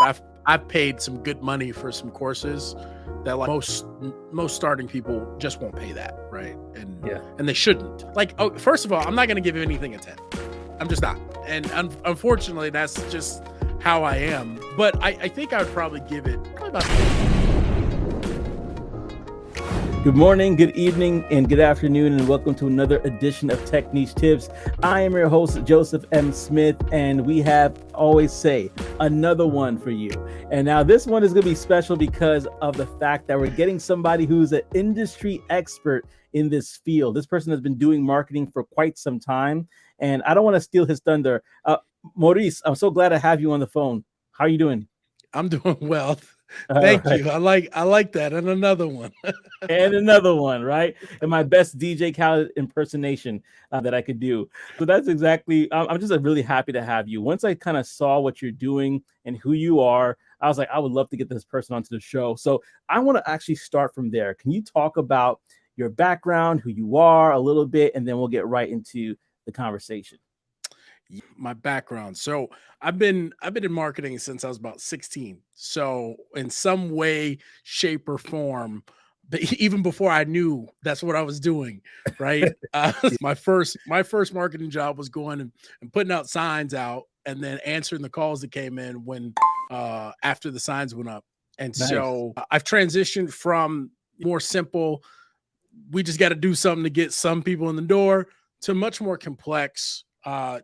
I've paid some good money for some courses that like most starting people just won't pay that, right? And they shouldn't. Like, first of all, I'm not going to give anything a 10. I'm just not. And unfortunately, that's just how I am. But I think I would probably give it probably about 10. Good morning, good evening, and good afternoon, and welcome to another edition of Techniche Tips. I am your host, Joseph M. Smith, and we have, always say, another one for you. And now this one is going to be special because of the fact that we're getting somebody who's an industry expert in this field. This person has been doing marketing for quite some time, and I don't want to steal his thunder. Maurice, I'm so glad to have you on the phone. How are you doing? I'm doing well. Thank you. I like that. And another one. And another one, right? And my best DJ Khaled impersonation that I could do. So that's exactly, I'm just really happy to have you. Once I kind of saw what you're doing and who you are, I was like, I would love to get this person onto the show. So I want to actually start from there. Can you talk about your background, who you are a little bit, and then we'll get right into the conversation. My background. So I've been in marketing since I was about 16. So in some way, shape, or form, but even before I knew that's what I was doing, right? My first marketing job was going and putting out signs out and then answering the calls that came in when after the signs went up. And nice. So I've transitioned from more simple, we just got to do something to get some people in the door, to much more complex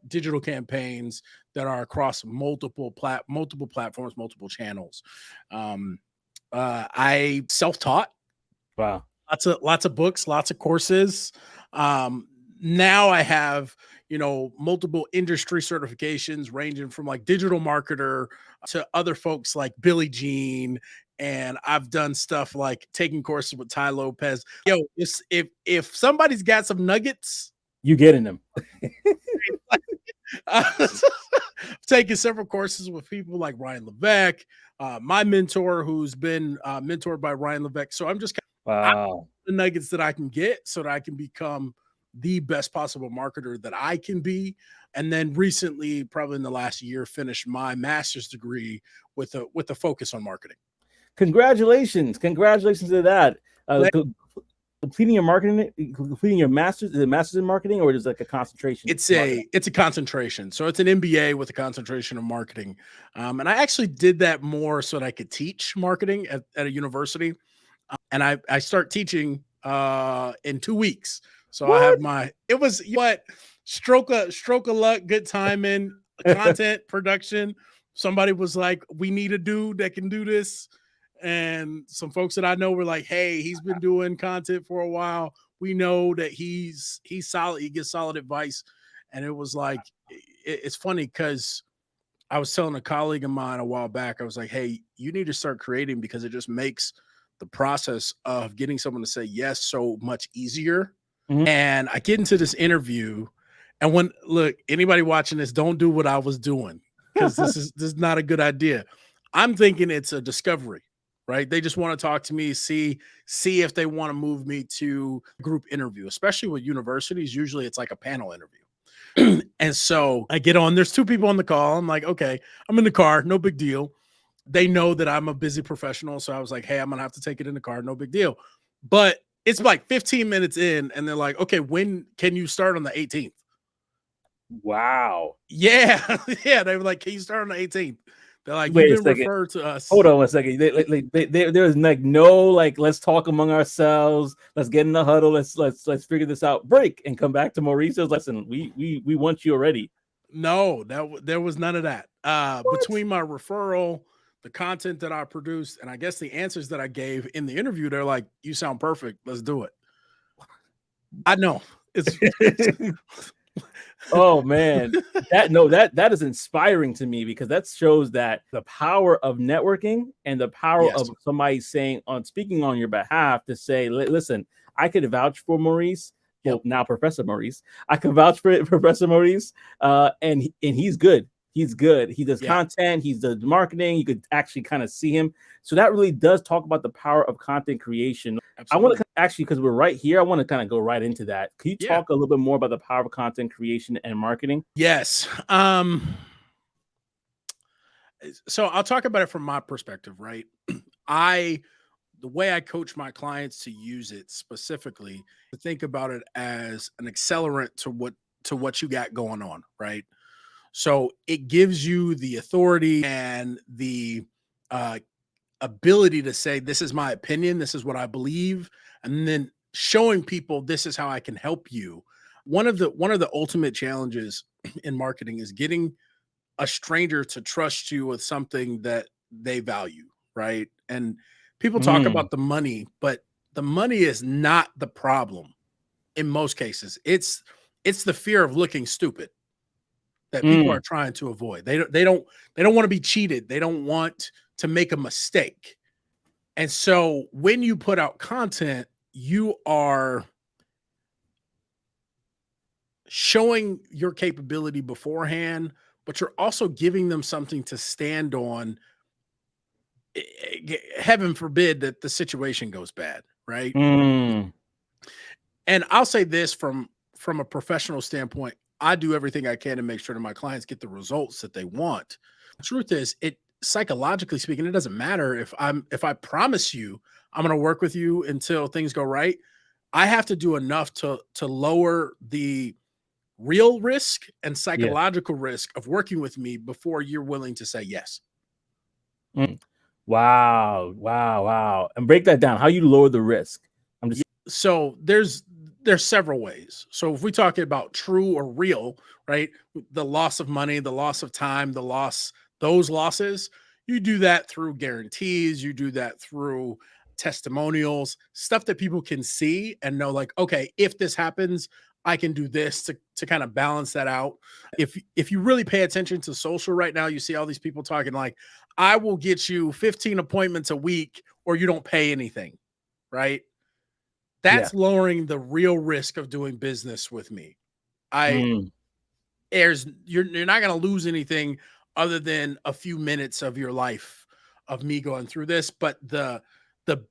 digital campaigns that are across multiple platforms, multiple channels. I self-taught. Wow. Lots of books, lots of courses. Now I have, multiple industry certifications ranging from like digital marketer to other folks like Billie Jean. And I've done stuff like taking courses with Ty Lopez. Yo, if somebody's got some nuggets, you getting them. Taking several courses with people like Ryan Levesque, my mentor, who's been mentored by Ryan Levesque. So I'm just the nuggets that I can get so that I can become the best possible marketer that I can be. And then recently, probably in the last year, finished my master's degree with a focus on marketing. Congratulations to that. Completing your master's, is it master's in marketing or is it like a concentration? It's a concentration. So it's an MBA with a concentration of marketing. And I actually did that more so that I could teach marketing at a university. And I start teaching in 2 weeks. So I have it was stroke of luck, good timing, content production. Somebody was like, we need a dude that can do this. And some folks that I know were like, hey, he's been doing content for a while. We know that he's solid. He gives solid advice. And it was like, it's funny because I was telling a colleague of mine a while back, I was like, hey, you need to start creating because it just makes the process of getting someone to say yes so much easier. Mm-hmm. And I get into this interview, and anybody watching this, don't do what I was doing because this is not a good idea. I'm thinking it's a discovery. Right. They just want to talk to me, see if they want to move me to a group interview, especially with universities. Usually it's like a panel interview. And so I get on, there's 2 people on the call. I'm like, okay, I'm in the car. No big deal. They know that I'm a busy professional. So I was like, hey, I'm going to have to take it in the car. No big deal. But it's like 15 minutes in and they're like, okay, when can you start on the 18th? Wow. Yeah. Yeah. They were like, can you start on the 18th? They're like, wait, you've been referred to us. Hold on 1 second. There's like no let's talk among ourselves. Let's get in the huddle. Let's figure this out. Break and come back to Maurice's lesson. We want you already. No, there was none of that. Between my referral, the content that I produced, and I guess the answers that I gave in the interview, they're like, you sound perfect. Let's do it. I know. It's oh man, that is inspiring to me because that shows that the power of networking and the power of somebody speaking on your behalf to say, listen, I could vouch for Maurice. Well, now Professor Maurice. I can vouch for Professor Maurice, and he's good. He's good. He does content. He does marketing. You could actually kind of see him. So that really does talk about the power of content creation. Absolutely. I want to actually, because we're right here, I want to kind of go right into that. Can you talk a little bit more about the power of content creation and marketing? Yes. So I'll talk about it from my perspective, right? The way I coach my clients to use it specifically, to think about it as an accelerant to what you got going on, right? So it gives you the authority and the uh, ability to say, this is my opinion, this is what I believe, and then showing people this is how I can help you. One of the ultimate challenges in marketing is getting a stranger to trust you with something that they value, right? And people talk Mm, about the money, but the money is not the problem in most cases. It's the fear of looking stupid that people mm, are trying to avoid. They don't want to be cheated. They don't want to make a mistake. And so when you put out content, you are showing your capability beforehand, but you're also giving them something to stand on. Heaven forbid that the situation goes bad, right? mm. And I'll say this from a professional standpoint, I do everything I can to make sure that my clients get the results that they want. The truth is, it psychologically speaking, it doesn't matter if I promise you I'm going to work with you until things go right. I have to do enough to lower the real risk and Yeah. psychological risk of working with me before you're willing to say yes. Mm. Wow. Wow. Wow. And break that down. How you lower the risk. I'm just So there's several ways. So if we talk about true or real, right? The loss of money, the loss of time, those losses, you do that through guarantees, you do that through testimonials, stuff that people can see and know like, okay, if this happens, I can do this to kind of balance that out. If you really pay attention to social right now, you see all these people talking like, I will get you 15 appointments a week or you don't pay anything, right? yeah. That's lowering the real risk of doing business with me. I Mm, there's you're not going to lose anything other than a few minutes of your life of me going through this, but the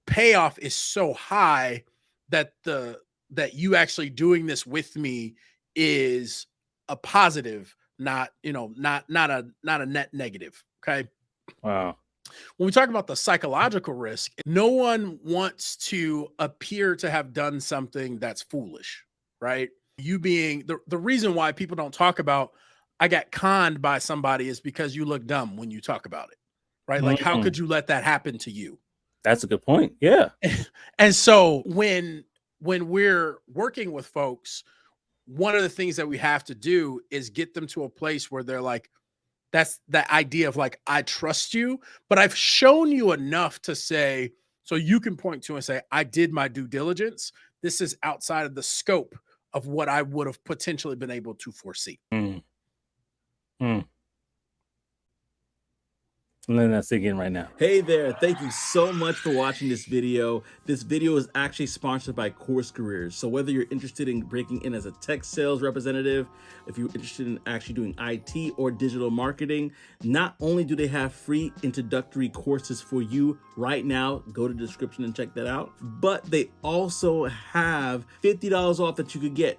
payoff is so high that the that you actually doing this with me is a positive, not, not a net negative, okay? wow. When we talk about the psychological risk, no one wants to appear to have done something that's foolish, right? You being the reason why people don't talk about I got conned by somebody is because you look dumb when you talk about it, right? Like, how Mm, could you let that happen to you? that's a good point. Yeah. And so when we're working with folks, one of the things that we have to do is get them to a place where they're like, that's the idea of like, I trust you, but I've shown you enough to say, so you can point to and say, I did my due diligence. This is outside of the scope of what I would have potentially been able to foresee. Mm, mm. I'm letting that sink in right now. Hey there, thank you so much for watching this video. This video is actually sponsored by CourseCareers. So whether you're interested in breaking in as a tech sales representative, if you're interested in actually doing IT or digital marketing, not only do they have free introductory courses for you right now, go to the description and check that out, but they also have $50 off that you could get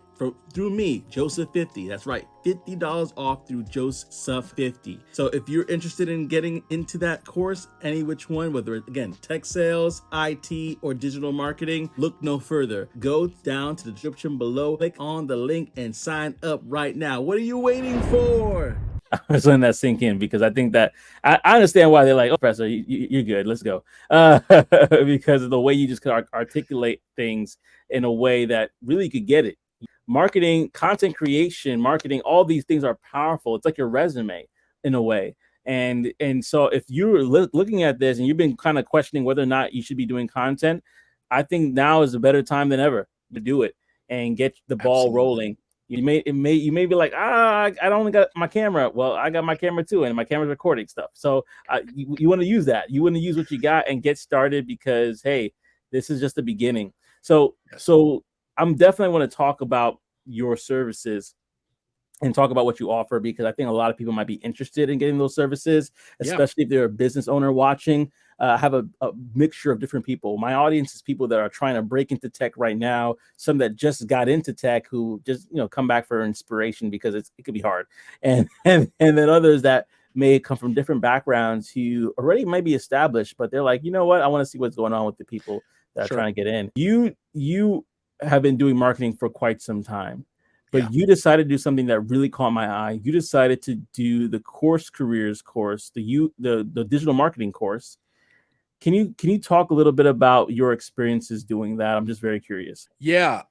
through me, Joseph 50. That's right, $50 off through Joseph 50. So if you're interested in getting into that course, any which one, whether it's again tech sales, IT, or digital marketing, look no further. Go down to the description below, click on the link, and sign up right now. What are you waiting for? I was letting that sink in because I think that I understand why they're like, oh, Professor, you're good. Let's go. Because of the way you just articulate things in a way that really could get it. Marketing, content creation, marketing, all these things are powerful. It's like your resume in a way. And so if you're looking at this and you've been kind of questioning whether or not you should be doing content, I think now is a better time than ever to do it and get the ball Absolutely. rolling. You may be like, I don't got my camera. Well, I got my camera too, and my camera's recording stuff. So you want to use that. You want to use what you got and get started because hey, this is just the beginning. So Yes. so I'm definitely want to talk about your services and talk about what you offer because I think a lot of people might be interested in getting those services, Yeah. especially if they're a business owner watching. Have a mixture of different people. My audience is people that are trying to break into tech right now, some that just got into tech who just come back for inspiration because it could be hard, and then others that may come from different backgrounds who already might be established, but they're like, you know what, I want to see what's going on with the people that are trying to get in. You have been doing marketing for quite some time, but you decided to do something that really caught my eye. You decided to do the CourseCareers course, the digital marketing course. Can you talk a little bit about your experiences doing that? I'm just very curious. Yeah.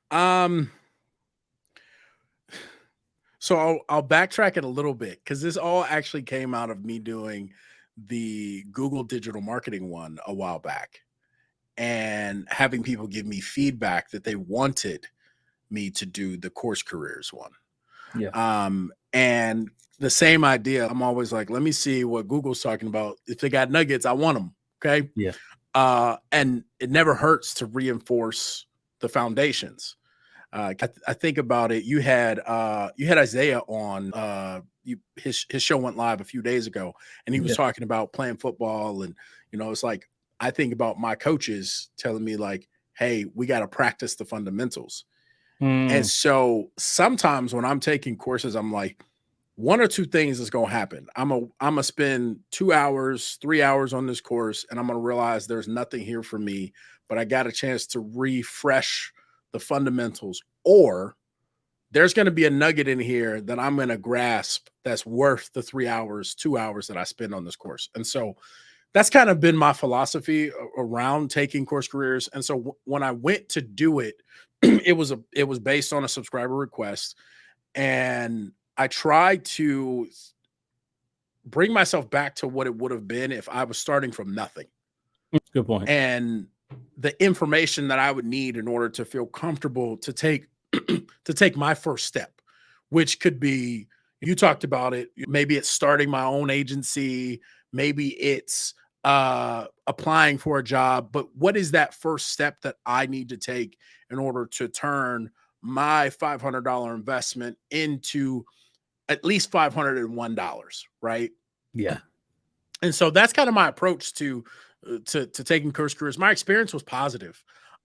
So I'll backtrack it a little bit, because this all actually came out of me doing the Google digital marketing one a while back, and having people give me feedback that they wanted me to do the CourseCareers one. Yeah. And the same idea, I'm always like, let me see what Google's talking about. If they got nuggets, I want them. Okay. Yeah. And it never hurts to reinforce the foundations. I think about it. You had Isaiah on. His show went live a few days ago, and he was talking about playing football, and it's like, I think about my coaches telling me like, "Hey, we got to practice the fundamentals." And so sometimes when I'm taking courses, I'm like, one or two things is going to happen. I'm gonna spend 2 hours, 3 hours on this course, and I'm going to realize there's nothing here for me, but I got a chance to refresh the fundamentals, or there's going to be a nugget in here that I'm going to grasp that's worth the 3 hours, 2 hours that I spend on this course. And so that's kind of been my philosophy around taking CourseCareers. And so when I went to do it, it was based on a subscriber request, and I tried to bring myself back to what it would have been if I was starting from nothing. Good point. And the information that I would need in order to feel comfortable to take to take my first step, which could be, you talked about it, maybe it's starting my own agency, maybe it's applying for a job, but what is that first step that I need to take in order to turn my $500 investment into at least $501, right? Yeah. And so that's kind of my approach to taking CourseCareers. My experience was positive.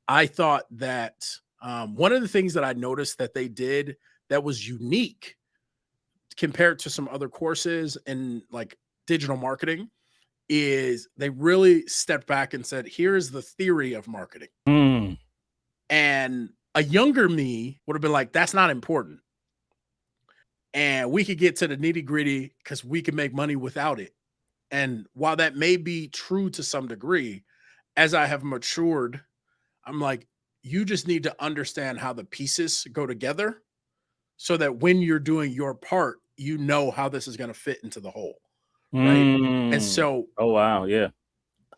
I thought that one of the things that I noticed that they did that was unique compared to some other courses in like digital marketing is they really stepped back and said, here's the theory of marketing. And a younger me would have been like, that's not important. And we could get to the nitty gritty because we can make money without it. And while that may be true to some degree, as I have matured, I'm like, you just need to understand how the pieces go together so that when you're doing your part, you know how this is going to fit into the whole. Right. And so, oh, wow. Yeah.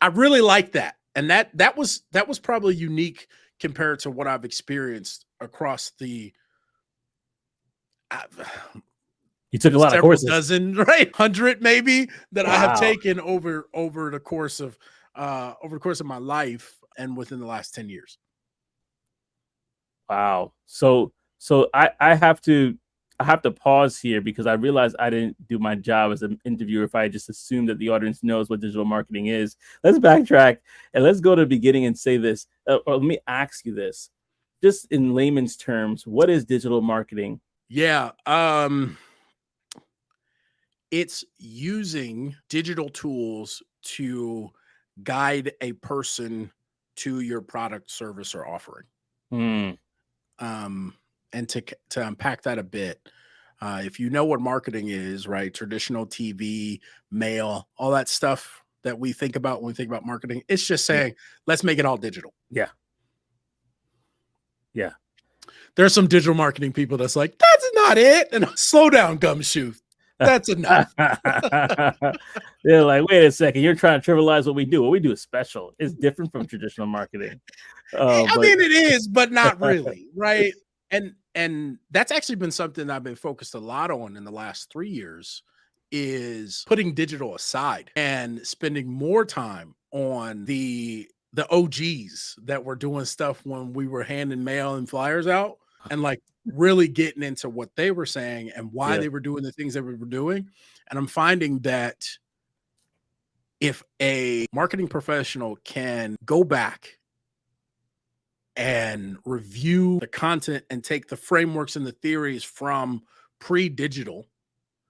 I really like that. And that was probably unique compared to what I've experienced across the you took a lot of courses, dozen, right? 100 maybe that I have taken over the course of my life and within the last 10 years. Wow. So I have to pause here because I realized I didn't do my job as an interviewer if I just assumed that the audience knows what digital marketing is. Let's backtrack and let's go to the beginning and say this. Or let me ask you this. Just in layman's terms, what is digital marketing? Yeah. It's using digital tools to guide a person to your product, service, or offering. And to unpack that a bit, if you know what marketing is, right? Traditional TV, mail, all that stuff that we think about when we think about marketing, it's just saying, let's make it all digital. Yeah. Yeah. There's some digital marketing people that's like, that's not it. And slow down, Gumshoe. That's enough. They're like, wait a second, you're trying to trivialize what we do. What we do is special. It's different from traditional marketing. I mean, it is, but not really, right? And that's actually been something I've been focused a lot on in the last 3 years, is putting digital aside and spending more time on the OGs that were doing stuff when we were handing mail and flyers out, and like really getting into what they were saying and why they were doing the things that we were doing. And I'm finding that if a marketing professional can go back and review the content and take the frameworks and the theories from pre-digital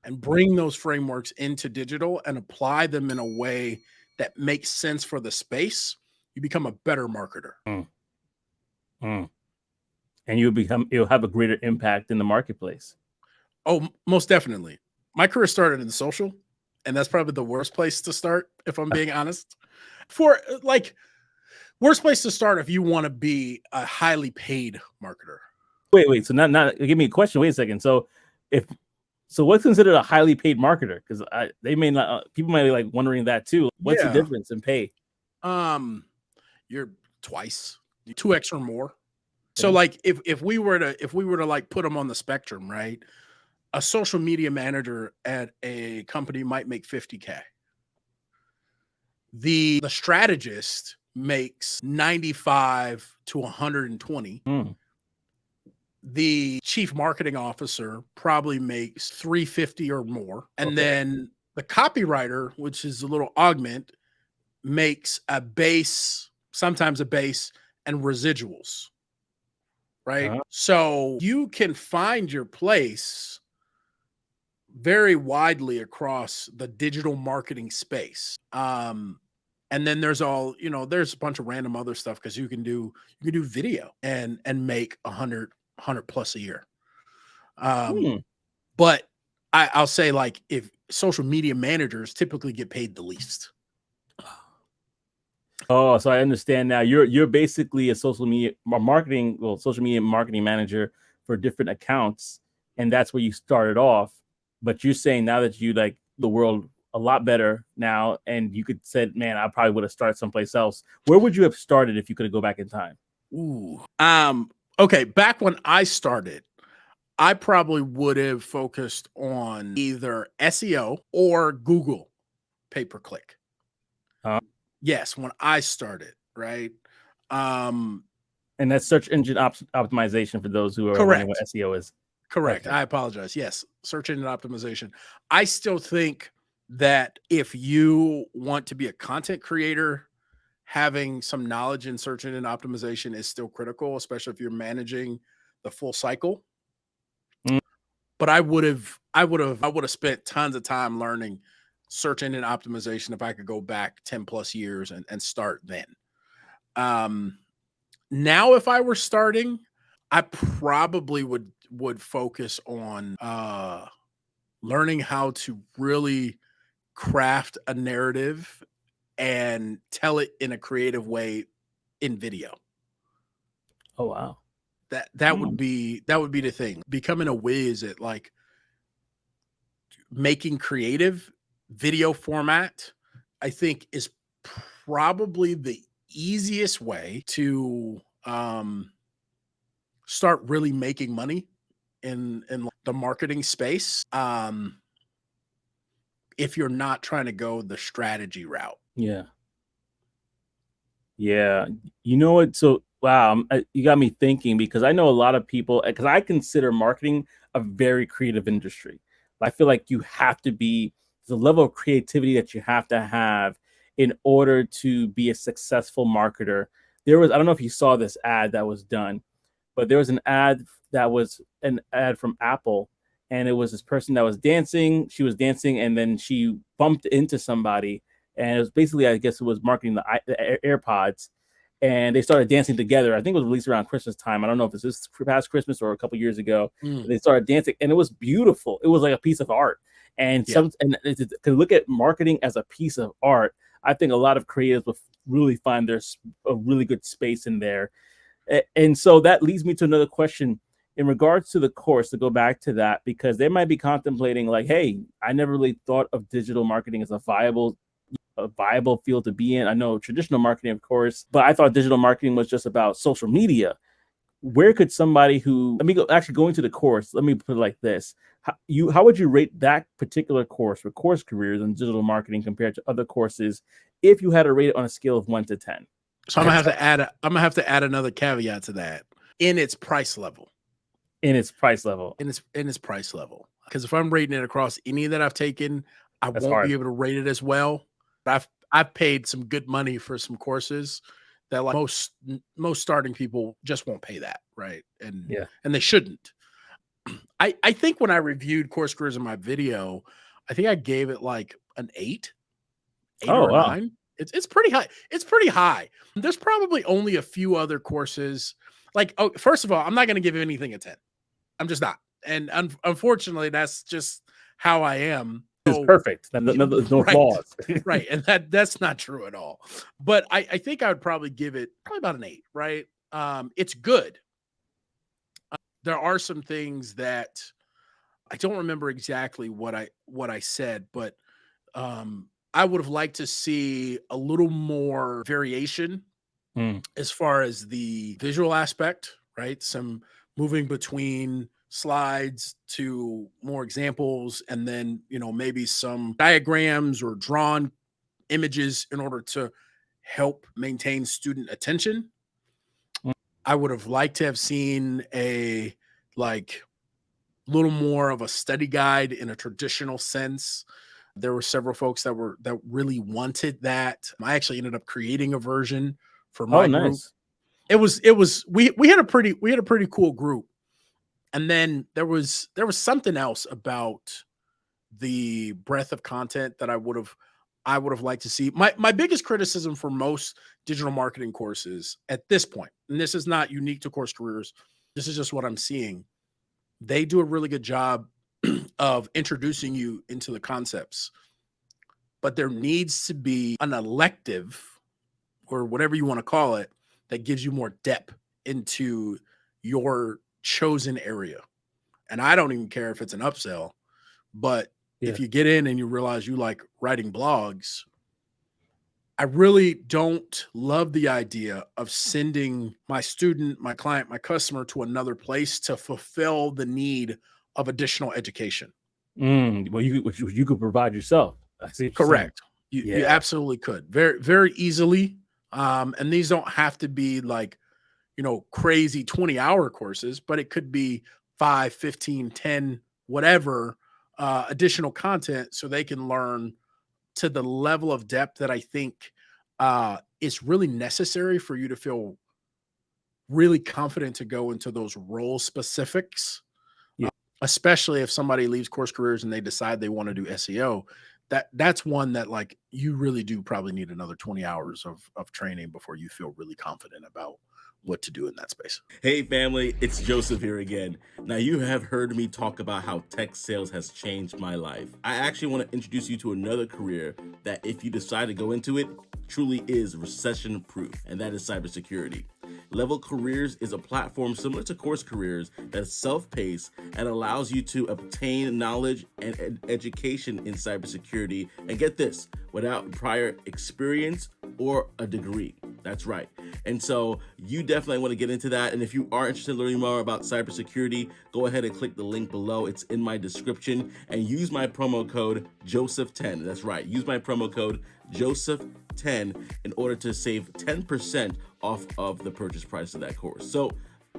and bring those frameworks into digital and apply them in a way that makes sense for the space, you become a better marketer. And you'll have a greater impact in the marketplace. Oh, most definitely. My career started in social, and that's probably the worst place to start, if I'm being honest. Worst place to start if you want to be a highly paid marketer. Wait. So not give me a question. Wait a second. So what's considered a highly paid marketer? Because they may not. People might be like wondering that too. What's the difference in pay? You're twice, 2x or more. Okay. So like if we were to like put them on the spectrum, right? A social media manager at a company might make $50K. The strategist makes 95 to 120. The chief marketing officer probably makes 350 or more. And then the copywriter, which is a little augment, makes a base, sometimes a base, and residuals. Right? So you can find your place very widely across the digital marketing space. And then there's there's a bunch of random other stuff because you can do video and make 100 plus a year. But I'll say, like, if social media managers typically get paid the least. Oh, so I understand now. You're basically a social media marketing manager for different accounts, and that's where you started off. But you're saying now that you like the world a lot better now, and you could say, man, I probably would have started someplace else. Where would you have started if you could go back in time? Okay. Back when I started, I probably would have focused on either SEO or Google pay-per-click. Yes, when I started, right? And that's search engine optimization for those who are wondering what SEO is. Correct. Okay. I apologize. Yes, search engine optimization. I still think that if you want to be a content creator, having some knowledge in search engine optimization is still critical, especially if you're managing the full cycle. But I would have spent tons of time learning search engine optimization if I could go back 10 plus years and start then. Now, if I were starting, I probably would focus on learning how to really craft a narrative and tell it in a creative way in video. Oh, wow. That would be the thing. Becoming a whiz at like making creative video format, I think, is probably the easiest way to start really making money in the marketing space. If you're not trying to go the strategy route. Yeah. You know what? So, wow, you got me thinking, because I know a lot of people, because I consider marketing a very creative industry. I feel like you have to be the level of creativity that you have to have in order to be a successful marketer. I don't know if you saw this ad that was done, but there was an ad from Apple, and it was this person that was dancing. She was dancing, and then she bumped into somebody, and it was basically, I guess it was marketing the AirPods, and they started dancing together. I think it was released around Christmas time. I don't know if this is past Christmas or a couple years ago. They started dancing, and it was beautiful. It was like a piece of art. And to look at marketing as a piece of art, I think a lot of creatives will really find there's a really good space in there. And so that leads me to another question in regards to the course, to go back to that, because they might be contemplating like, hey, I never really thought of digital marketing as a viable field to be in. I know traditional marketing, of course, but I thought digital marketing was just about social media. Where could somebody go into the course, let me put it like this. How would you rate that particular course for CourseCareers in digital marketing compared to other courses if you had to rate it on a scale of 1 to 10? So I'm gonna have to add another caveat to that. In its price level. Because if I'm rating it across any that I've taken, That's won't be able to rate it as well. I've paid some good money for some courses that like most starting people just won't pay that, right? And they shouldn't. I think when I reviewed Course Careers in my video, I think I gave it like an 8 Oh, or a wow. 9. It's pretty high. It's pretty high. There's probably only a few other courses. Like, oh, first of all, I'm not going to give anything a 10. I'm just not. And unfortunately, that's just how I am. It's So, perfect. There's no right, flaws. right, and that's not true at all. But I think I would probably give it probably about an 8. Right, it's good. There are some things that I don't remember exactly what I said, but I would have liked to see a little more variation Mm, as far as the visual aspect, right? Some moving between slides to more examples, and then, maybe some diagrams or drawn images in order to help maintain student attention. mm. I would have liked to have seen a like little more of a study guide in a traditional sense. There were several folks that really wanted that. I actually ended up creating a version for Oh, my group. nice. It was we had a pretty cool group. And then there was something else about the breadth of content that I would have liked to see. My biggest criticism for most digital marketing courses at this point, and this is not unique to Course Careers, this is just what I'm seeing. They do a really good job of introducing you into the concepts, but there needs to be an elective or whatever you want to call it that gives you more depth into your chosen area. And I don't even care if it's an upsell, but Yeah. if you get in and you realize you like writing blogs, I really don't love the idea of sending my student, my client, my customer to another place to fulfill the need of additional education. Well, you could provide yourself. I see what you're saying. Correct. You Yeah. absolutely could. Very, very easily. And these don't have to be like, crazy 20-hour courses, but it could be 5, 15, 10, whatever additional content so they can learn to the level of depth that I think is really necessary for you to feel really confident to go into those role specifics, Yeah. especially if somebody leaves Course Careers and they decide they want to do SEO. That's one that like you really do probably need another 20 hours of training before you feel really confident about what to do in that space. Hey family, it's Joseph here again. Now you have heard me talk about how tech sales has changed my life. I actually want to introduce you to another career that if you decide to go into it, truly is recession proof, and that is cybersecurity. Level Careers is a platform similar to Course Careers that is self-paced and allows you to obtain knowledge and education in cybersecurity, and get this, without prior experience or a degree. That's right. And so you definitely want to get into that. And if you are interested in learning more about cybersecurity, go ahead and click the link below. It's in my description, and use my promo code Joseph10. That's right. Use my promo code Joseph10 in order to save 10% off of the purchase price of that course. So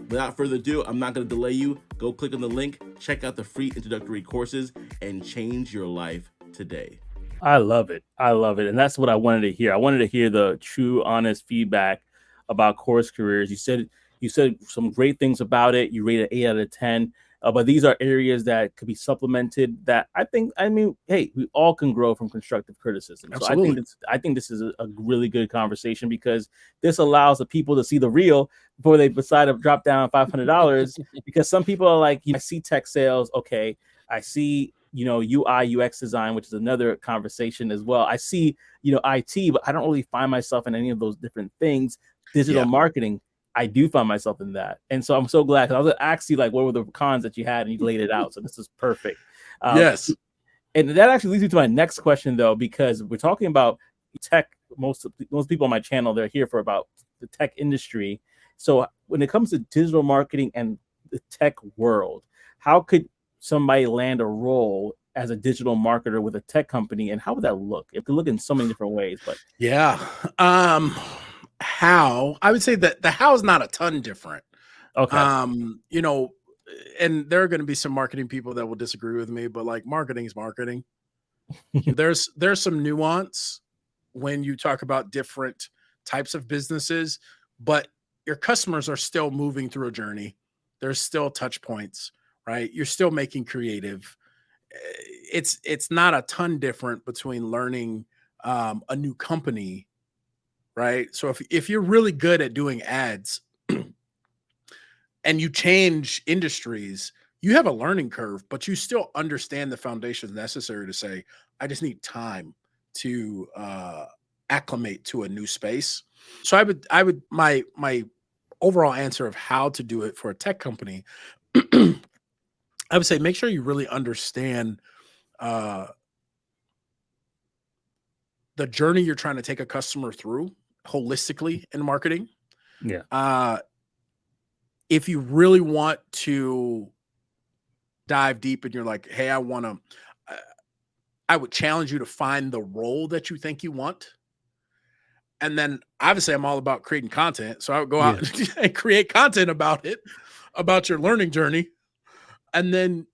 without further ado, I'm not going to delay you. Go click on the link, check out the free introductory courses, and change your life today. I love it. I love it. And that's what I wanted to hear. I wanted to hear the true, honest feedback about Course Careers. You said some great things about it. You rated 8 out of 10. But these are areas that could be supplemented that hey, we all can grow from constructive criticism. Absolutely. So I think this is a really good conversation, because this allows the people to see the real before they decide to drop down $500. Because some people are like, I see tech sales. Okay. I see, UI, UX design, which is another conversation as well. I see, IT, but I don't really find myself in any of those different things. Digital Yeah. marketing, I do find myself in that. And so I'm so glad, because I was going to ask you, like, what were the cons that you had, and you laid it out. So this is perfect. Yes. And that actually leads me to my next question, though, because we're talking about tech. Most people on my channel, they're here for about the tech industry. So when it comes to digital marketing and the tech world, how could somebody land a role as a digital marketer with a tech company, and how would that look? It could look in so many different ways, but Yeah. How I would say that the how is not a ton different. okay. Um, you know, and there are going to be some marketing people that will disagree with me, but like marketing is marketing. There's some nuance when you talk about different types of businesses, but your customers are still moving through a journey. There's still touch points, right? You're still making creative. It's not a ton different between learning a new company, right? So if you're really good at doing ads and you change industries, you have a learning curve, but you still understand the foundations necessary to say, I just need time to acclimate to a new space. So my overall answer of how to do it for a tech company, I would say make sure you really understand the journey you're trying to take a customer through holistically in marketing. Yeah. If you really want to dive deep and you're like, hey, I would challenge you to find the role that you think you want. And then obviously I'm all about creating content. So I would go out and create content about it, about your learning journey. And then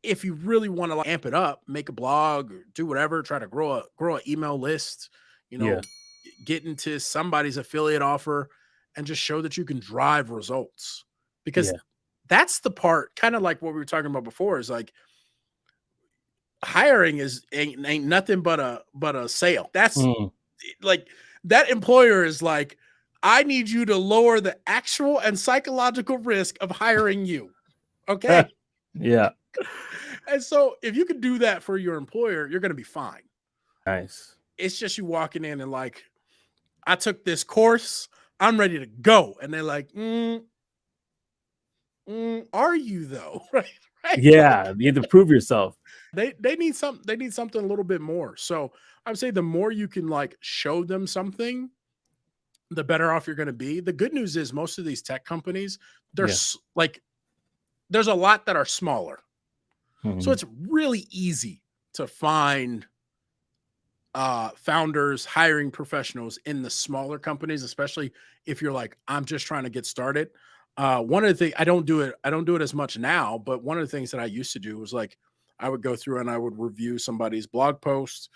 if you really want to amp it up, make a blog or do whatever, try to grow an email list, get into somebody's affiliate offer and just show that you can drive results, because that's the part, kind of like what we were talking about before, is like hiring ain't nothing but a sale. That's like, that employer is like, I need you to lower the actual and psychological risk of hiring you. Okay. Yeah. And so if you can do that for your employer, you're going to be fine. Nice. It's just you walking in and like, I took this course, I'm ready to go. And they're like, are you though? Right. Yeah. Like, you have to prove yourself. They need something a little bit more. So I would say the more you can like show them something, the better off you're going to be. The good news is most of these tech companies, there's a lot that are smaller. So it's really easy to find founders, hiring professionals in the smaller companies, especially if you're like, I'm just trying to get started. One of the things, I don't do it as much now, but one of the things that I used to do was like, I would go through and I would review somebody's blog post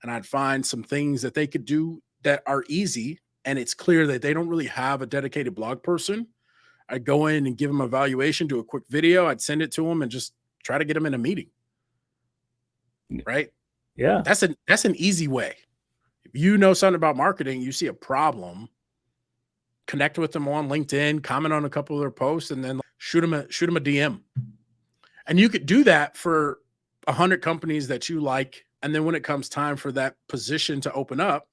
and I'd find some things that they could do that are easy. And it's clear that they don't really have a dedicated blog person. I'd go in and give them a evaluation, do a quick video. I'd send it to them and just try to get them in a meeting. Right. Yeah. That's an easy way. If you know something about marketing, you see a problem, connect with them on LinkedIn, comment on a couple of their posts, and then shoot them a DM. And you could do that for 100 companies that you like. And then when it comes time for that position to open up,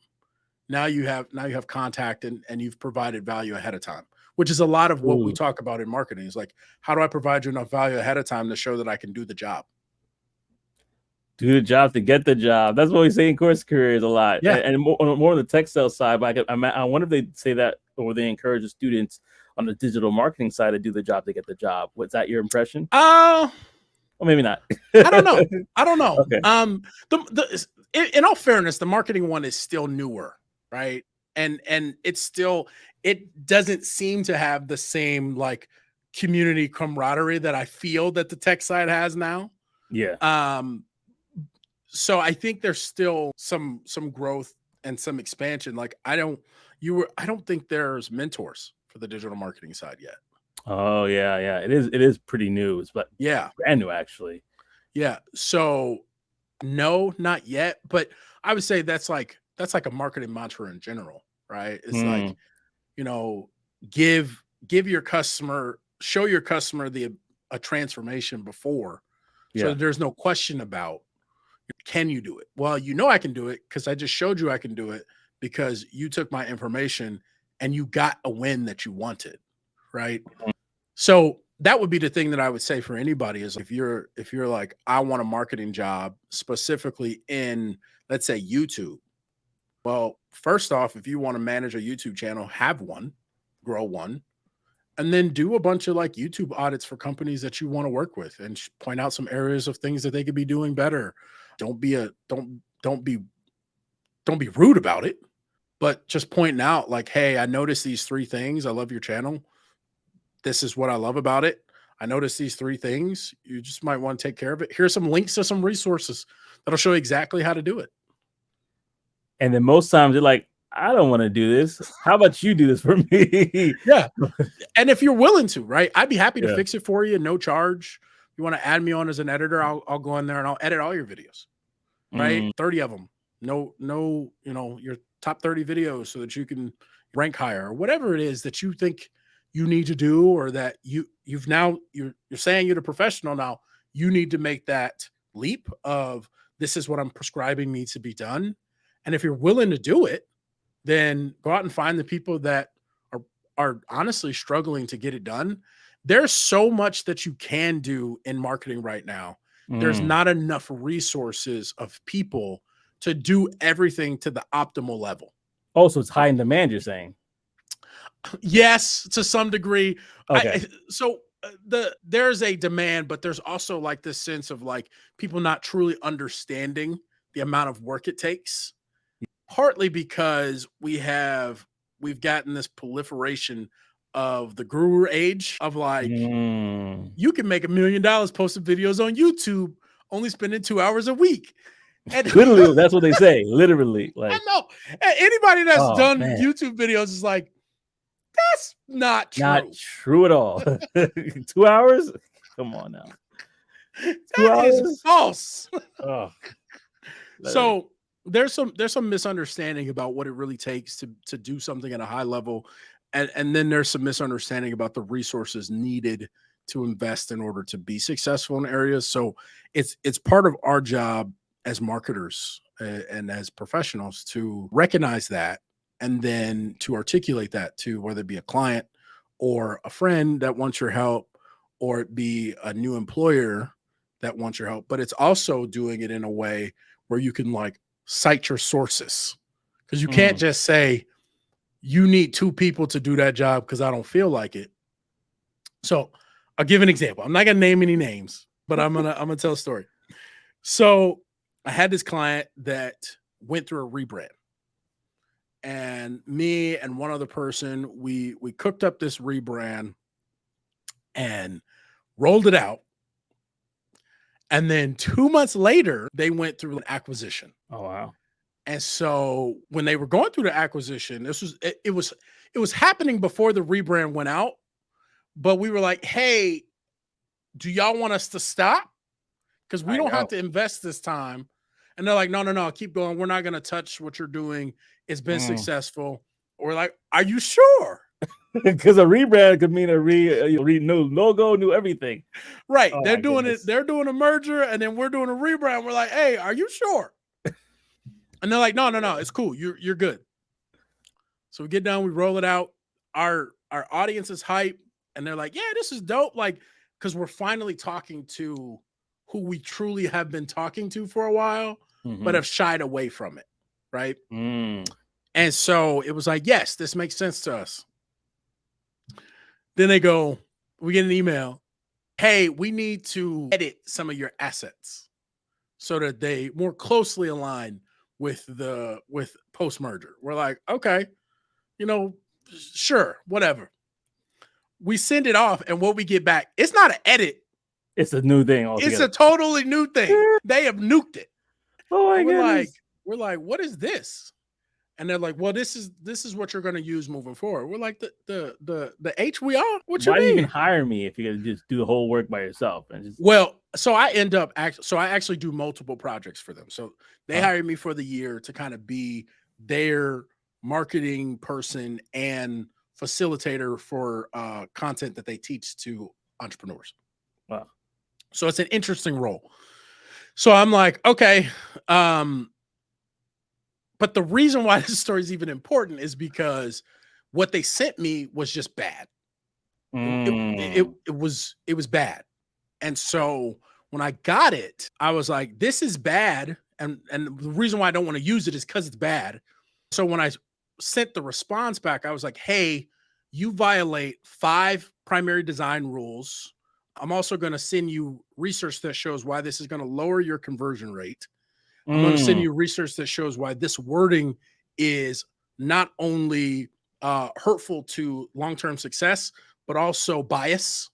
now you have contact and you've provided value ahead of time, which is a lot of what we talk about in marketing. Is like, how do I provide you enough value ahead of time to show that I can do the job? Do the job to get the job. That's what we say in CourseCareers a lot. Yeah. And more on the tech sales side, but I wonder if they say that, or they encourage the students on the digital marketing side to do the job to get the job. Was that your impression? Well, maybe not. I don't know. Okay. In all fairness, the marketing one is still newer, right? And it doesn't seem to have the same like community camaraderie that I feel that the tech side has now. Yeah. So I think there's still some growth and some expansion. Like I don't think there's mentors for the digital marketing side yet. Oh yeah. It is pretty new, but brand new actually. Yeah. So no, not yet. But I would say that's like a marketing mantra in general, right? It's like, give your customer, show your customer a transformation before. So that there's no question about, can you do it? Well, I can do it because I just showed you I can do it because you took my information and you got a win that you wanted, right? So that would be the thing that I would say for anybody is if you're like, I want a marketing job specifically in, let's say, YouTube. Well, first off, if you want to manage a YouTube channel, have one, grow one, and then do a bunch of like YouTube audits for companies that you want to work with and point out some areas of things that they could be doing better. Don't be rude about it, but just pointing out like, hey, I noticed these 3 things. I love your channel. This is what I love about it. I noticed these 3 things. You just might want to take care of it. Here's some links to some resources that'll show you exactly how to do it. And then most times they're like, I don't want to do this. How about you do this for me? Yeah. And if you're willing to, right, I'd be happy to Yeah. fix it for you, no charge. You want to add me on as an editor, I'll go in there and I'll edit all your videos, right? 30 of them. No, your top 30 videos so that you can rank higher or whatever it is that you think you need to do, or that you're saying you're the professional now. You need to make that leap of this is what I'm prescribing needs to be done. And if you're willing to do it, then go out and find the people that are honestly struggling to get it done. There's so much that you can do in marketing right now. There's not enough resources of people to do everything to the optimal level. Oh, so it's high in demand, you're saying? Yes, to some degree. Okay. There's a demand, but there's also like this sense of like people not truly understanding the amount of work it takes. Partly because we've gotten this proliferation of the guru age of like, you can make $1 million posting videos on YouTube, only spending 2 hours a week. And literally, that's what they say. Literally, like I know. And anybody that's done man. YouTube videos is like, that's not true. Not true at all. 2 hours? Come on now. That is false. Oh. So there's some misunderstanding about what it really takes to do something at a high level. And then there's some misunderstanding about the resources needed to invest in order to be successful in areas. So it's part of our job as marketers and as professionals to recognize that, and then to articulate that to whether it be a client or a friend that wants your help, or it be a new employer that wants your help. But it's also doing it in a way where you can like cite your sources, because you can't just say you need 2 people to do that job because I don't feel like it. So I'll give an example. I'm not gonna name any names, but I'm gonna tell a story. So I had this client that went through a rebrand, and me and one other person, we cooked up this rebrand and rolled it out. And then 2 months later, they went through an acquisition. Oh wow. And so when they were going through the acquisition, it was happening before the rebrand went out. But we were like, hey, do y'all want us to stop? Because we don't have to invest this time. And they're like, no, keep going. We're not going to touch what you're doing. It's been successful. We're like, are you sure? Because a rebrand could mean a new logo, new everything. Right. They're doing it. They're doing a merger, and then we're doing a rebrand. We're like, hey, are you sure? And they're like, no, it's cool. You're good. So we get down, we roll it out. Our audience is hype, and they're like, yeah, this is dope. Like, because we're finally talking to who we truly have been talking to for a while, but have shied away from it. Right. And so it was like, yes, this makes sense to us. Then we get an email. Hey, we need to edit some of your assets so that they more closely align with post merger. We're like, okay, sure, whatever. We send it off, and what we get back, it's not an edit. It's a new thing altogether. It's a totally new thing. They have nuked it. Oh my goodness. We're like, what is this? And they're like, well, this is what you're going to use moving forward. We're like, the H we are? What you mean? Why do you even hire me if you can just do the whole work by yourself? Well, so I actually do multiple projects for them. So they hire me for the year to kind of be their marketing person and facilitator for content that they teach to entrepreneurs. Wow. So it's an interesting role. So I'm like, okay. But the reason why this story is even important is because what they sent me was just bad. It was bad. And so when I got it, I was like, this is bad. And the reason why I don't want to use it is because it's bad. So when I sent the response back, I was like, hey, you violate 5 primary design rules. I'm also going to send you research that shows why this is going to lower your conversion rate. I'm going to send you research that shows why this wording is not only hurtful to long-term success, but also bias.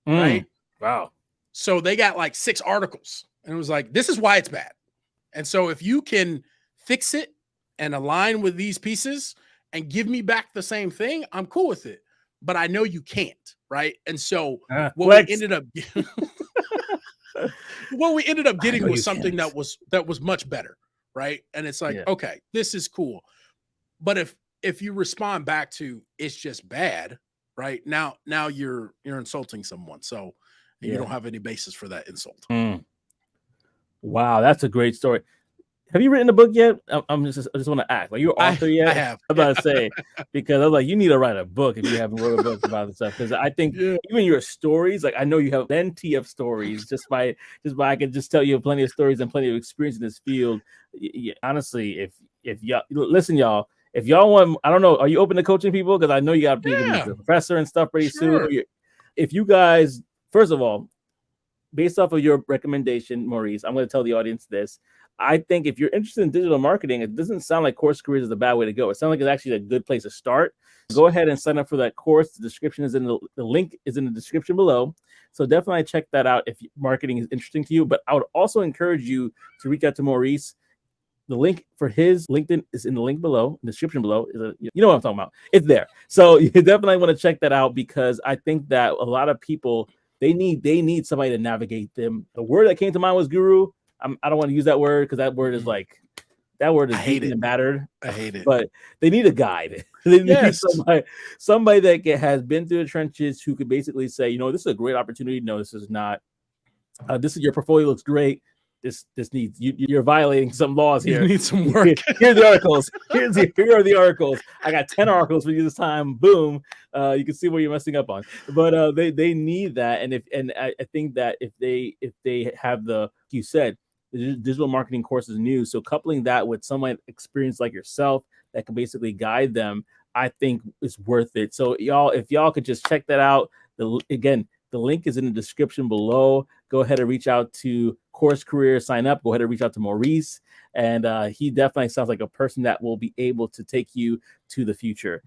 Right? Wow. So they got like 6 articles, and it was like, this is why it's bad. And so if you can fix it and align with these pieces and give me back the same thing, I'm cool with it. But I know you can't, right? And so what flex. we ended up getting was something that was much better, right? And it's like, okay, this is cool. But if you respond back to it's just bad, right? Now you're insulting someone. So you don't have any basis for that insult. Wow, that's a great story. Have you written a book yet? I just want to ask. Are you an author yet? I have. I'm about to say, because I was like, you need to write a book if you haven't wrote a book about this stuff. Because I think even your stories, like I know you have plenty of stories. just by I can just tell you plenty of stories and plenty of experience in this field. Honestly, if y'all listen, y'all. If y'all want, I don't know, are you open to coaching people? Because I know you got to be a professor and stuff pretty soon. If you guys, first of all, based off of your recommendation, Maurice, I'm going to tell the audience this. I think if you're interested in digital marketing, it doesn't sound like CourseCareers is a bad way to go. It sounds like it's actually a good place to start. Go ahead and sign up for that course. The description is the link is in the description below. So definitely check that out if marketing is interesting to you. But I would also encourage you to reach out to Maurice. The link for his LinkedIn is in the link below, the description below. You know what I'm talking about. It's there. So you definitely want to check that out, because I think that a lot of people, they need somebody to navigate them. The word that came to mind was guru. I don't want to use that word because that word is like, that word is beaten and battered. I hate it. But they need a guide. They need somebody that has been through the trenches, who could basically say, you know, this is a great opportunity. No, this is not. This is your portfolio looks great. This needs you're violating some laws here. You need some work. Here's the articles. Here are the articles. I got 10 articles for you this time. Boom. You can see where you're messing up on. But they need that. And I think that if they have you said, the digital marketing course is new. So coupling that with someone experienced like yourself that can basically guide them, I think is worth it. So if y'all could just check that out. The link is in the description below. Go ahead and reach out to CourseCareers, sign up. Go ahead and reach out to Maurice. And he definitely sounds like a person that will be able to take you to the future.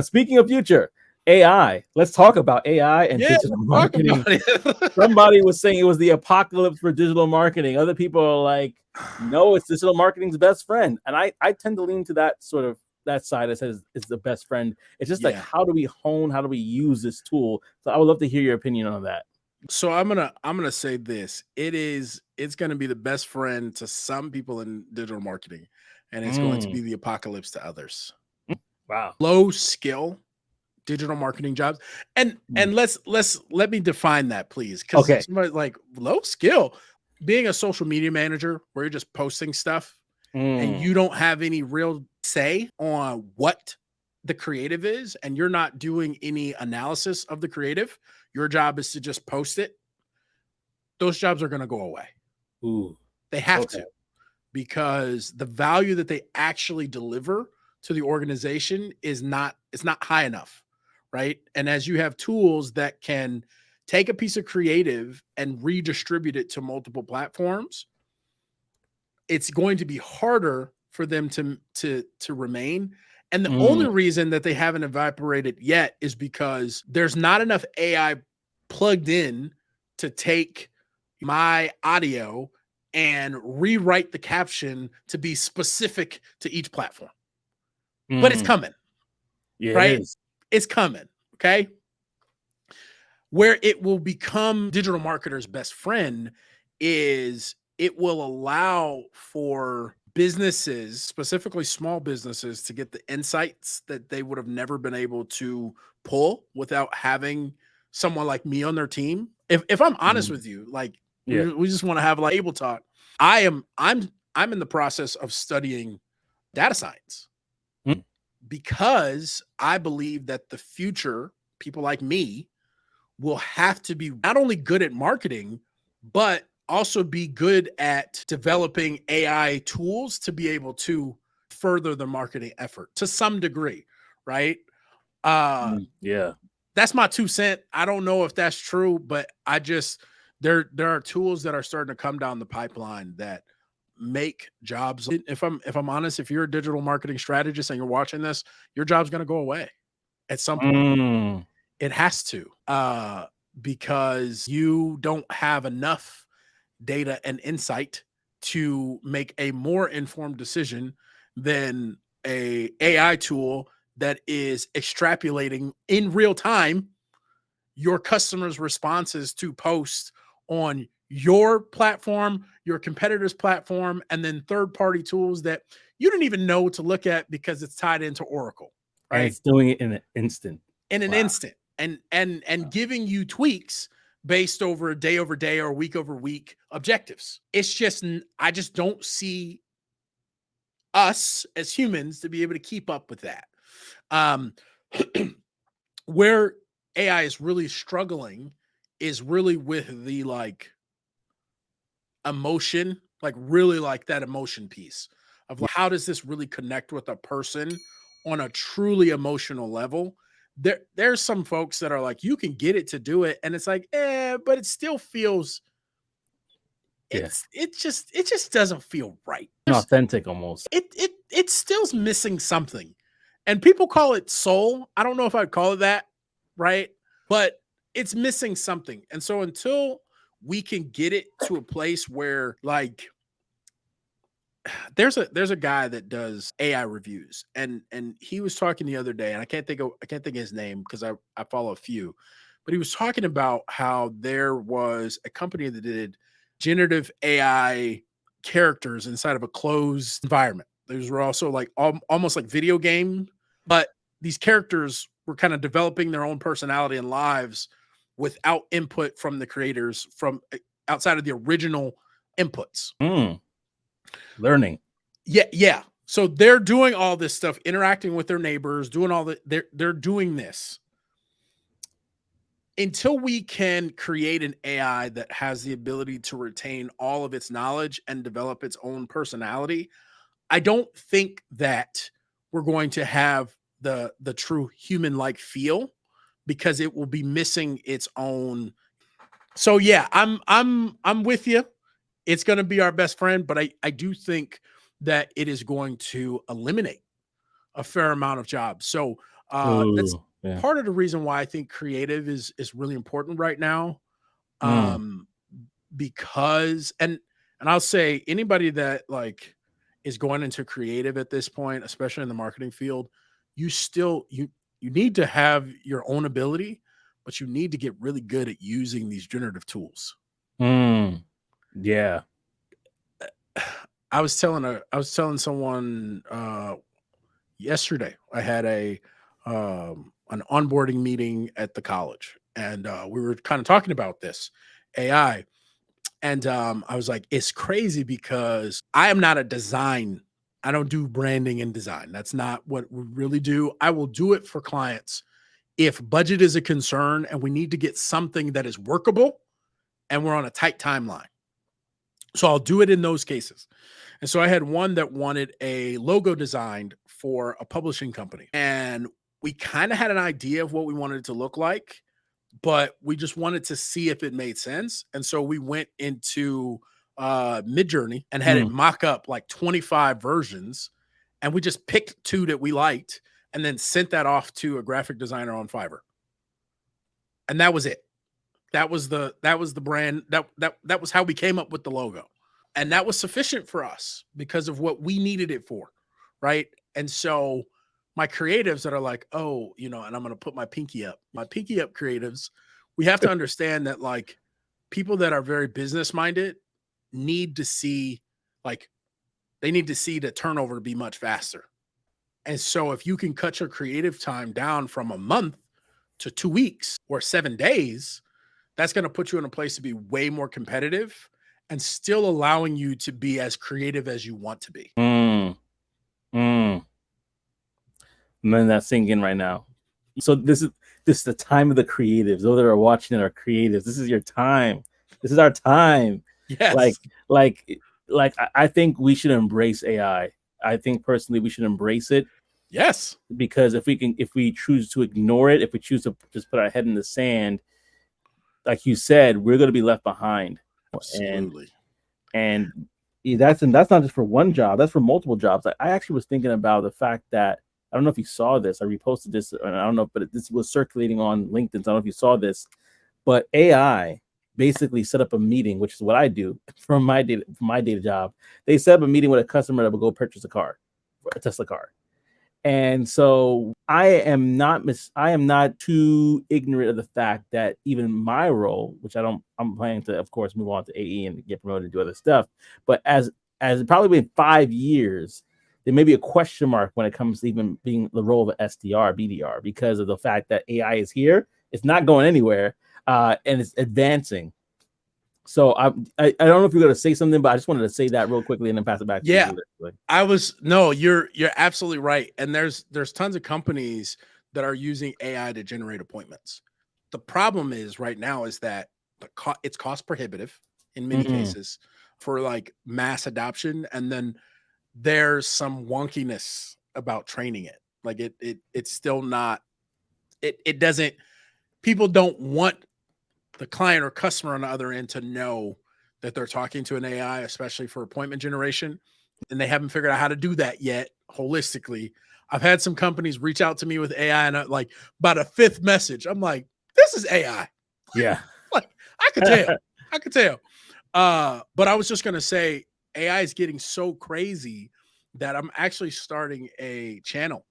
Speaking of future, AI. Let's talk about AI and digital marketing. Somebody was saying it was the apocalypse for digital marketing. Other people are like, no, it's digital marketing's best friend. And I tend to lean to that side that says it's the best friend. It's just like, how do we use this tool? So I would love to hear your opinion on that. So I'm gonna say this. It's gonna be the best friend to some people in digital marketing, and it's going to be the apocalypse to others. Wow. Low skill digital marketing jobs. And let me define that, please. Because somebody like low skill, being a social media manager where you're just posting stuff and you don't have any real say on what the creative is, and you're not doing any analysis of the creative. Your job is to just post it. Those jobs are going to go away. Ooh. They have to, because the value that they actually deliver to the organization it's not high enough, right? And as you have tools that can take a piece of creative and redistribute it to multiple platforms, it's going to be harder for them to remain. And the only reason that they haven't evaporated yet is because there's not enough AI plugged in to take my audio and rewrite the caption to be specific to each platform. But it's coming. Right? It's coming. Okay. Where it will become digital marketers' best friend is it will allow for businesses, specifically small businesses, to get the insights that they would have never been able to pull without having someone like me on their team. If I'm honest with you, like we just want to have like able talk. I'm in the process of studying data science because I believe that the future, people like me, will have to be not only good at marketing, but also be good at developing AI tools to be able to further the marketing effort to some degree, right? That's my 2 cents. I don't know if that's true, but I just there are tools that are starting to come down the pipeline that make jobs. If I'm honest, if you're a digital marketing strategist and you're watching this, your job's going to go away at some point. It has to, because you don't have enough data and insight to make a more informed decision than a AI tool that is extrapolating in real time your customers' responses to posts on your platform, your competitor's platform, and then third-party tools that you didn't even know to look at because it's tied into Oracle, right? And it's doing it in an instant. In an instant, and giving you tweaks based over day or week over week objectives. It's just, I just don't see us as humans to be able to keep up with that. Where AI is really struggling is really with the like emotion, like really like that emotion piece of like, how does this really connect with a person on a truly emotional level? There's some folks that are like, you can get it to do it, and it's like, but it still feels, it just doesn't feel right. Authentic almost. It still's missing something. And people call it soul. I don't know if I'd call it that, right? But it's missing something. And so until we can get it to a place where like there's a guy that does AI reviews, and he was talking the other day, and I can't think of his name because I follow a few, but he was talking about how there was a company that did generative AI characters inside of a closed environment. Those were also like almost like video game, but these characters were kind of developing their own personality and lives without input from the creators, from outside of the original inputs. Learning. Yeah. So they're doing all this stuff, interacting with their neighbors, doing all that. They're doing this. Until we can create an AI that has the ability to retain all of its knowledge and develop its own personality, I don't think that we're going to have the true human-like feel, because it will be missing its own. So yeah, I'm with you. It's going to be our best friend, but I do think that it is going to eliminate a fair amount of jobs. So that's part of the reason why I think creative is really important right now. Because and I'll say anybody that like is going into creative at this point, especially in the marketing field, you need to have your own ability, but you need to get really good at using these generative tools. Yeah. I was telling someone yesterday. I had an onboarding meeting at the college, and we were kind of talking about this AI. And I was like, it's crazy because I am not a design. I don't do branding and design. That's not what we really do. I will do it for clients if budget is a concern and we need to get something that is workable and we're on a tight timeline. So I'll do it in those cases. And so I had one that wanted a logo designed for a publishing company. And we kind of had an idea of what we wanted it to look like, but we just wanted to see if it made sense. And so we went into Midjourney and had it mock up like 25 versions. And we just picked 2 that we liked and then sent that off to a graphic designer on Fiverr. And that was it. That was the brand. That was how we came up with the logo. And that was sufficient for us because of what we needed it for. Right. And so my creatives that are like, oh, and I'm going to put my pinky up creatives, we have to understand that like people that are very business minded need to see the turnover to be much faster. And so if you can cut your creative time down from a month to 2 weeks or 7 days, that's going to put you in a place to be way more competitive and still allowing you to be as creative as you want to be. I'm letting that sink in right now. So this is the time of the creatives. Those that are watching it are creatives. This is your time. This is our time. Yes. Like I think we should embrace AI. I think personally we should embrace it. Yes. Because if we choose to ignore it, if we choose to just put our head in the sand, like you said, we're going to be left behind. Absolutely. And that's not just for one job. That's for multiple jobs. I actually was thinking about the fact that, I don't know if you saw this. I reposted this, and I don't know, but this was circulating on LinkedIn. So I don't know if you saw this, but AI basically set up a meeting, which is what I do from my data job. They set up a meeting with a customer that will go purchase a car a Tesla car. And so I am not too ignorant of the fact that even my role, which I'm planning to, of course, move on to AE and get promoted and do other stuff. But as probably been 5 years, there may be a question mark when it comes to even being the role of an SDR, BDR, because of the fact that AI is here. It's not going anywhere, and it's advancing. So I don't know if you're going to say something, but I just wanted to say that real quickly and then pass it back to you. You're absolutely right. And there's tons of companies that are using AI to generate appointments. The problem is right now is that it's cost prohibitive in many cases for like mass adoption. And then there's some wonkiness about training it. Like it's still not, it doesn't, people don't want the client or customer on the other end to know that they're talking to an AI, especially for appointment generation. And they haven't figured out how to do that yet holistically. I've had some companies reach out to me with AI and like about a fifth message, I'm like, this is AI. Yeah. Like I could tell. But I was just going to say AI is getting so crazy that I'm actually starting a channel.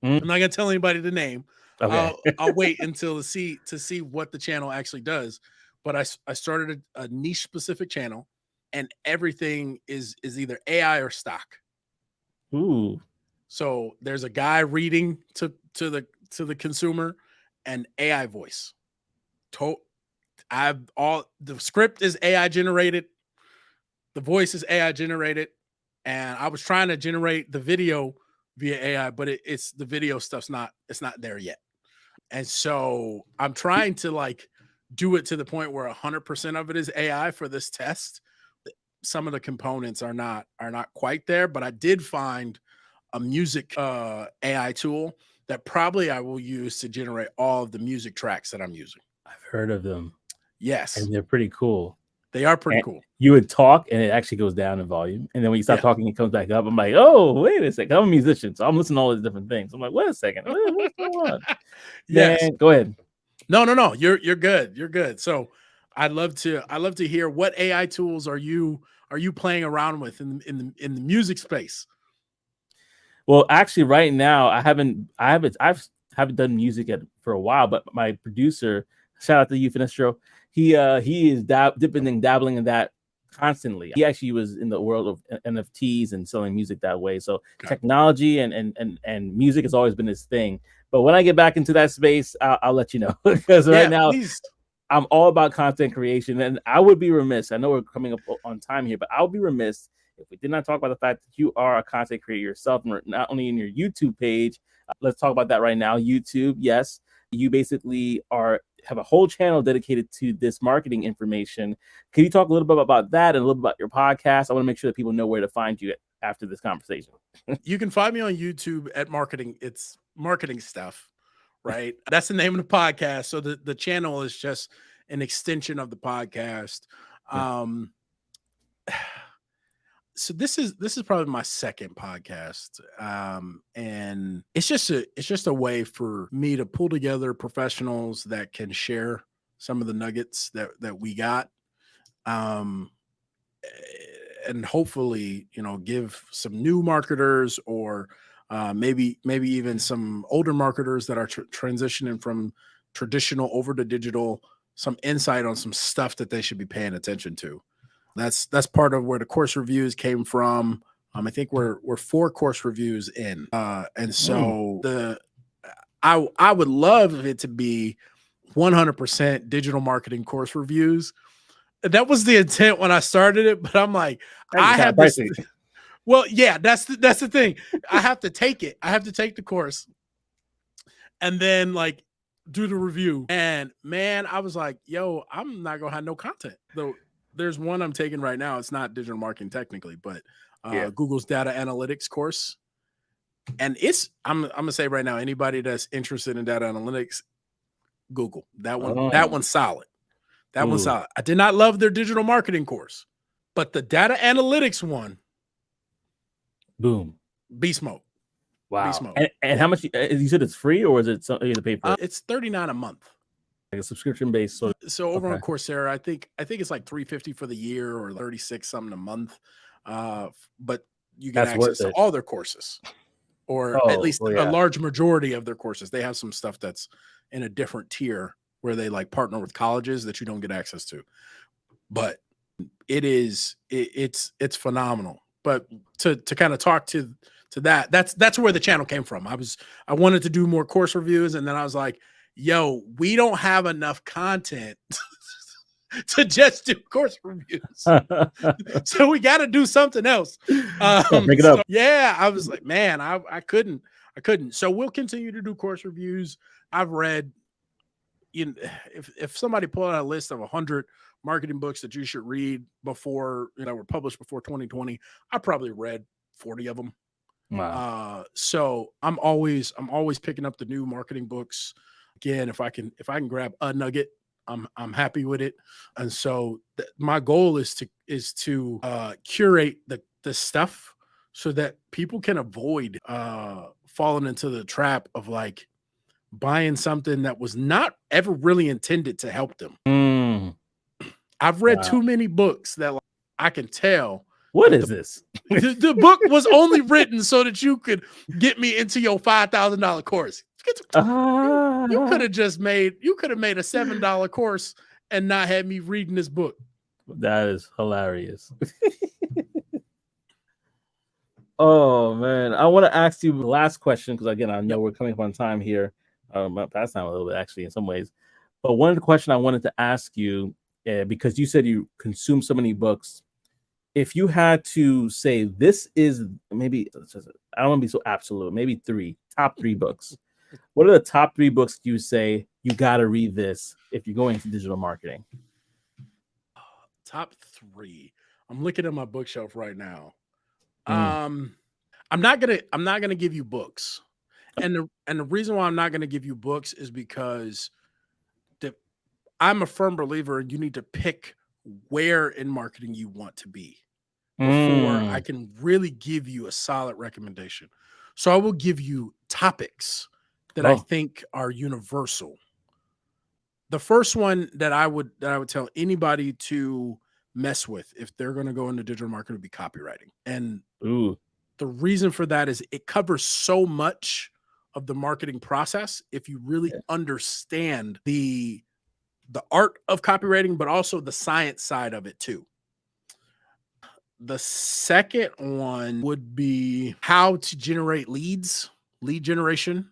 I'm not going to tell anybody the name. Okay. I'll wait until to see what the channel actually does. But I started a niche specific channel, and everything is either AI or stock. Ooh. So there's a guy reading to the consumer, and AI voice. The script is AI generated, the voice is AI generated, and I was trying to generate the video via AI, but it's the video stuff's not there yet. And so I'm trying to like do it to the point where 100% of it is AI for this test. Some of the components are not quite there, but I did find a music AI tool that probably I will use to generate all of the music tracks that I'm using. I've heard of them. Yes. And they're pretty cool. They are pretty cool. You would talk and it actually goes down in volume. And then when you stop talking, it comes back up. I'm like, oh, wait a second. I'm a musician, so I'm listening to all these different things. I'm like, wait a second. What's going on? Yes. Man, go ahead. No. You're good. You're good. So I'd love to hear what AI tools are you playing around with in the music space? Well, actually, right now I haven't done music for a while, but my producer, shout out to you, Finestro, he is dipping and dabbling in that constantly. He actually was in the world of NFTs and selling music that way. So technology and music has always been his thing. But when I get back into that space, I'll let you know, because right now please. I'm all about content creation, and I would be remiss. I know we're coming up on time here, but I would be remiss if we did not talk about the fact that you are a content creator yourself, not only in your YouTube page. Let's talk about that right now. YouTube, yes, you basically have a whole channel dedicated to this marketing information. Can you talk a little bit about that and a little bit about your podcast? I want to make sure that people know where to find you after this conversation. You can find me on YouTube at Marketing. It's Marketing Stuff, right? That's the name of the podcast. So the channel is just an extension of the podcast. So this is probably my second podcast. And it's just a way for me to pull together professionals that can share some of the nuggets that we got. And hopefully, give some new marketers or maybe even some older marketers that are transitioning from traditional over to digital, some insight on some stuff that they should be paying attention to. That's part of where the course reviews came from. I think we're 4 course reviews in, and so I would love it to be 100% digital marketing course reviews. That was the intent when I started it, but I'm like, I have this. Well, yeah, that's the thing. I have to take it. I have to take the course, and then like do the review. And man, I was like, yo, I'm not gonna have no content though. There's one I'm taking right now. It's not digital marketing technically, but Google's data analytics course. And I'm gonna say right now, anybody that's interested in data analytics, Google that one. That one's solid. That one's solid. I did not love their digital marketing course, but the data analytics one, boom, beast mode. Wow. Beast mode. And how much you said it's free, or is it something you have to pay for? It's $39 a month. Like a subscription based sort of. So over on Coursera, I think it's like $350 for the year or $36 something a month. But you get access to all their courses, or at least a large majority of their courses. They have some stuff that's in a different tier where they like partner with colleges that you don't get access to. But it's phenomenal. But to kind of talk to that's where the channel came from. I wanted to do more course reviews, and then I was like, yo, we don't have enough content to just do course reviews. So we got to do something else. Make it up. Yeah, I was like, man, I couldn't. So we'll continue to do course reviews. I've read, if somebody pulled out a list of 100 marketing books that you should read before, were published before 2020, I probably read 40 of them. Wow. So I'm always picking up the new marketing books. Again, if I can grab a nugget, I'm happy with it. And so my goal is to curate the stuff so that people can avoid falling into the trap of like buying something that was not ever really intended to help them. I've read too many books that I can tell. What is this? The book was only written so that you could get me into your $5,000 course. You could have made a $7 course and not had me reading this book. That is hilarious. Oh man, I want to ask you the last question because again, I know we're coming up on time here. Past time a little bit actually in some ways. But one of the questions I wanted to ask you, because you said you consume so many books, if you had to say this is maybe, I don't want to be so absolute, maybe top three books. What are the top 3 books you say you got to read this if you're going into digital marketing? Top 3. I'm looking at my bookshelf right now. I'm not gonna give you books, and the reason why I'm not gonna give you books is because I'm a firm believer you need to pick where in marketing you want to be before I can really give you a solid recommendation. So I will give you topics that I think are universal. The first one that I would tell anybody to mess with if they're going to go into digital marketing would be copywriting. And the reason for that is it covers so much of the marketing process if you really understand the art of copywriting, but also the science side of it too. The second one would be how to generate lead generation.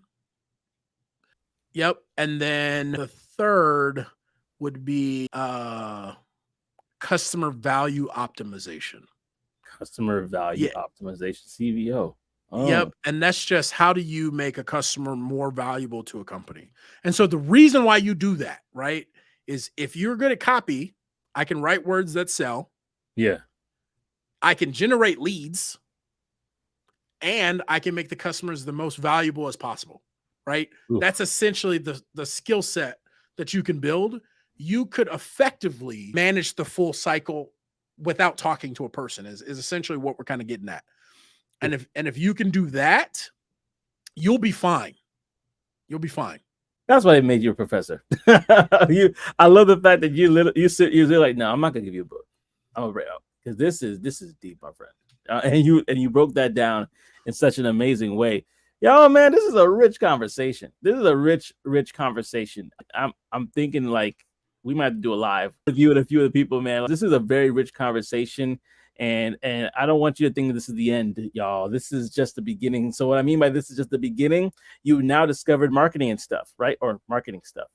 Yep. And then the third would be customer value optimization. Customer value optimization, CVO. Yep. And that's just how do you make a customer more valuable to a company? And so the reason why you do that, right, is if you're good at copy, I can write words that sell. Yeah. I can generate leads, and I can make the customers the most valuable as possible, right? Oof. That's essentially the skill set that you can build. You could effectively manage the full cycle without talking to a person is essentially what we're kind of getting at. And if you can do that, you'll be fine. You'll be fine. That's why they made you a professor. I love the fact that you're like, no, I'm not gonna give you a book. I'm gonna break out because this is deep, my friend. And you broke that down in such an amazing way. Yo, man, this is a rich conversation. This is a rich conversation. I'm thinking like we might have to do a live with you and a few of the people, man. This is a very rich conversation. And I don't want you to think this is the end, y'all. This is just the beginning. So what I mean by this is just the beginning. You've now discovered marketing and stuff, right? Or marketing stuff.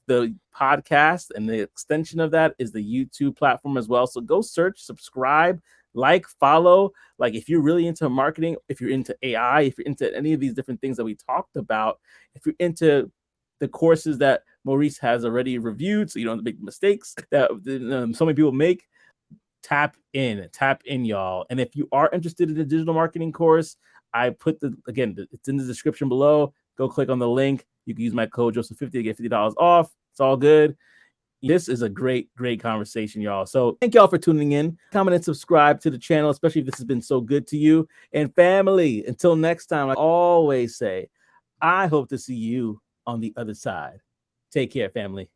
The podcast and the extension of that is the YouTube platform as well. So go search, subscribe, like, follow. Like if you're really into marketing, if you're into AI, if you're into any of these different things that we talked about, if you're into the courses that Maurice has already reviewed, so you don't make mistakes that so many people make. Tap in, y'all. And if you are interested in the digital marketing course, I put it's in the description below. Go click on the link. You can use my code Joseph50 to get $50 off. It's all good. This is a great conversation, y'all. So thank y'all for tuning in. Comment and subscribe to the channel, especially if this has been so good to you. And family, until next time, I always say, I hope to see you on the other side. Take care, family.